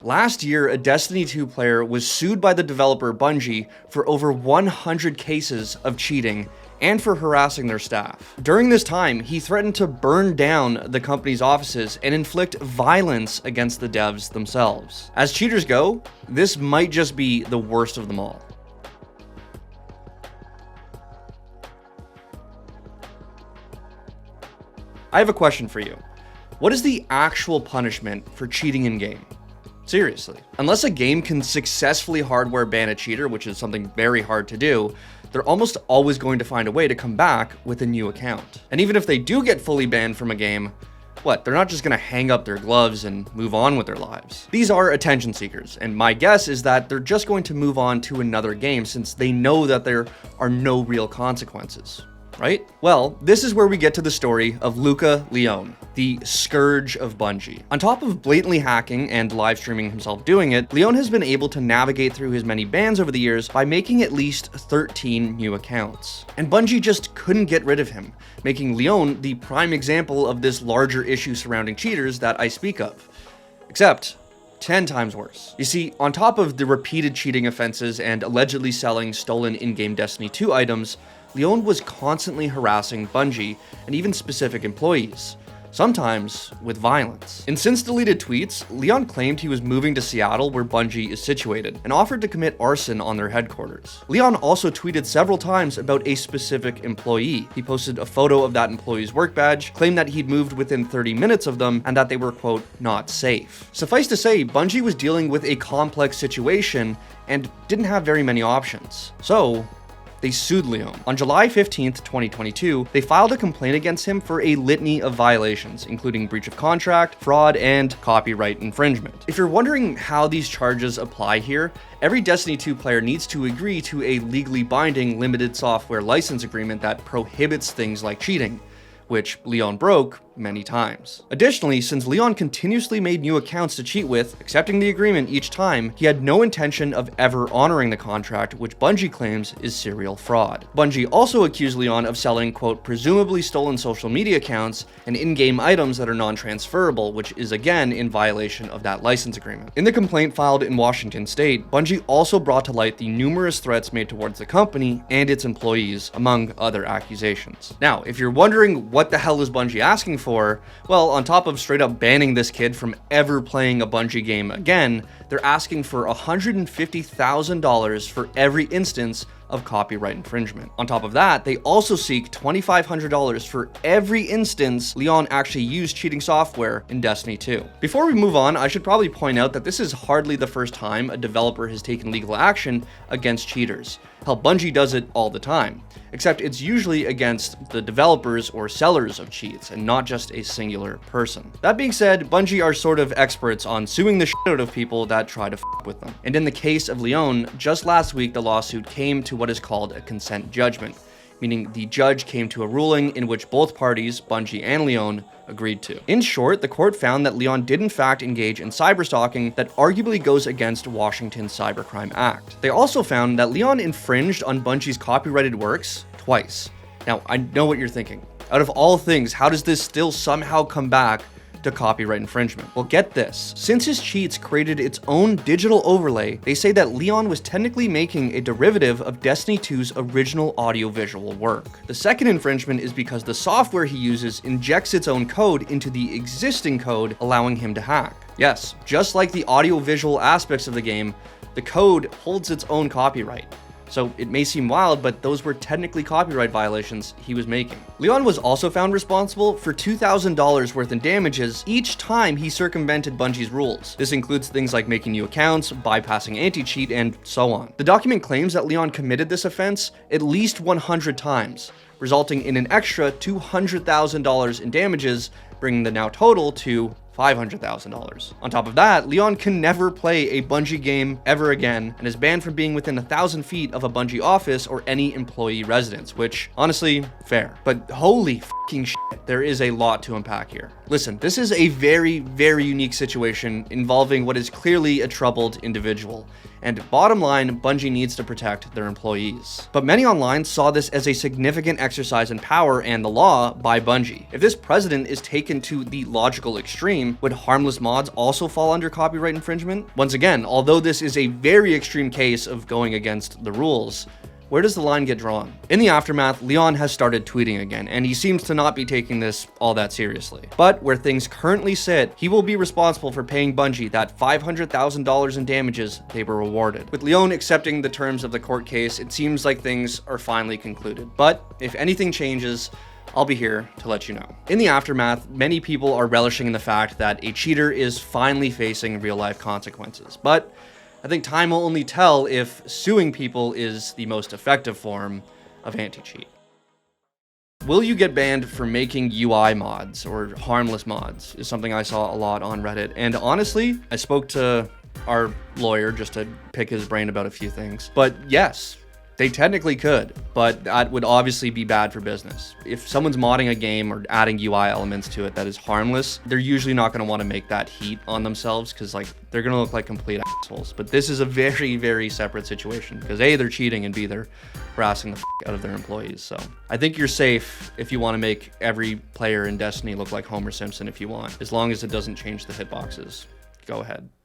Last year, a Destiny 2 player was sued by the developer Bungie for over 100 cases of cheating and for harassing their staff. During this time, he threatened to burn down the company's offices and inflict violence against the devs themselves. As cheaters go, this might just be the worst of them all. I have a question for you. What is the actual punishment for cheating in-game? Seriously. Unless a game can successfully hardware ban a cheater, which is something very hard to do, they're almost always going to find a way to come back with a new account. And even if they do get fully banned from a game, they're not just gonna hang up their gloves and move on with their lives. These are attention seekers, and my guess is that they're just going to move on to another game since they know that there are no real consequences. Right? Well, this is where we get to the story of Luca Leone, the scourge of Bungie. On top of blatantly hacking and live streaming himself doing it, Leone has been able to navigate through his many bans over the years by making at least 13 new accounts. And Bungie just couldn't get rid of him, making Leone the prime example of this larger issue surrounding cheaters that I speak of. Except 10 times worse. You see, on top of the repeated cheating offenses and allegedly selling stolen in-game Destiny 2 items, Leone was constantly harassing Bungie and even specific employees, sometimes with violence. In since-deleted tweets, Leone claimed he was moving to Seattle, where Bungie is situated, and offered to commit arson on their headquarters. Leone also tweeted several times about a specific employee. He posted a photo of that employee's work badge, claimed that he'd moved within 30 minutes of them, and that they were, quote, not safe. Suffice to say, Bungie was dealing with a complex situation and didn't have very many options. So, they sued Leone. On July 15th, 2022, they filed a complaint against him for a litany of violations, including breach of contract, fraud, and copyright infringement. If you're wondering how these charges apply here, every Destiny 2 player needs to agree to a legally binding limited software license agreement that prohibits things like cheating, which Leone broke many times. Additionally, since Leone continuously made new accounts to cheat with, accepting the agreement each time, he had no intention of ever honoring the contract, which Bungie claims is serial fraud. Bungie also accused Leone of selling, quote, presumably stolen social media accounts and in-game items that are non-transferable, which is again in violation of that license agreement. In the complaint filed in Washington State, Bungie also brought to light the numerous threats made towards the company and its employees, among other accusations. Now, if you're wondering what the hell is Bungie asking for, well, on top of straight up banning this kid from ever playing a Bungie game again, they're asking for $150,000 for every instance of copyright infringement. On top of that, they also seek $2,500 for every instance Leone actually used cheating software in Destiny 2. Before we move on, I should probably point out that this is hardly the first time a developer has taken legal action against cheaters. Hell, Bungie does it all the time, except it's usually against the developers or sellers of cheats and not just a singular person. That being said, Bungie are sort of experts on suing the shit out of people that try to f with them. And in the case of Leone, just last week the lawsuit came to what is called a consent judgment, meaning the judge came to a ruling in which both parties, Bungie and Leone, agreed to. In short, the court found that Leone did in fact engage in cyberstalking that arguably goes against Washington's Cybercrime Act. They also found that Leone infringed on Bungie's copyrighted works twice. Now, I know what you're thinking. Out of all things, how does this still somehow come back to copyright infringement? Well, get this. Since his cheats created its own digital overlay, they say that Leone was technically making a derivative of Destiny 2's original audiovisual work. The second infringement is because the software he uses injects its own code into the existing code, allowing him to hack. Yes, just like the audiovisual aspects of the game, the code holds its own copyright. So it may seem wild, but those were technically copyright violations he was making. Leone was also found responsible for $2,000 worth in damages each time he circumvented Bungie's rules. This includes things like making new accounts, bypassing anti-cheat, and so on. The document claims that Leone committed this offense at least 100 times, resulting in an extra $200,000 in damages, bringing the now total to $500,000. On top of that, Leone can never play a Bungie game ever again and is banned from being within 1,000 feet of a Bungie office or any employee residence, which, honestly, fair. But holy fucking shit, there is a lot to unpack here. Listen, this is a very, very unique situation involving what is clearly a troubled individual. And bottom line, Bungie needs to protect their employees. But many online saw this as a significant exercise in power and the law by Bungie. If this precedent is taken to the logical extreme, would harmless mods also fall under copyright infringement? Once again, although this is a very extreme case of going against the rules, where does the line get drawn? In the aftermath, Leon has started tweeting again, and he seems to not be taking this all that seriously. But where things currently sit, he will be responsible for paying Bungie that $500,000 in damages they were awarded. With Leon accepting the terms of the court case, it seems like things are finally concluded. But if anything changes, I'll be here to let you know. In the aftermath, many people are relishing in the fact that a cheater is finally facing real-life consequences. But I think time will only tell if suing people is the most effective form of anti-cheat. Will you get banned for making UI mods or harmless mods is something I saw a lot on Reddit. And honestly, I spoke to our lawyer just to pick his brain about a few things. But yes, they technically could, but that would obviously be bad for business. If someone's modding a game or adding UI elements to it that is harmless, they're usually not going to want to make that heat on themselves because like they're going to look like complete assholes. But this is a very, very separate situation because A, they're cheating, and B, they're harassing the out of their employees. So I think you're safe if you want to make every player in Destiny look like Homer Simpson if you want, as long as it doesn't change the hitboxes. Go ahead.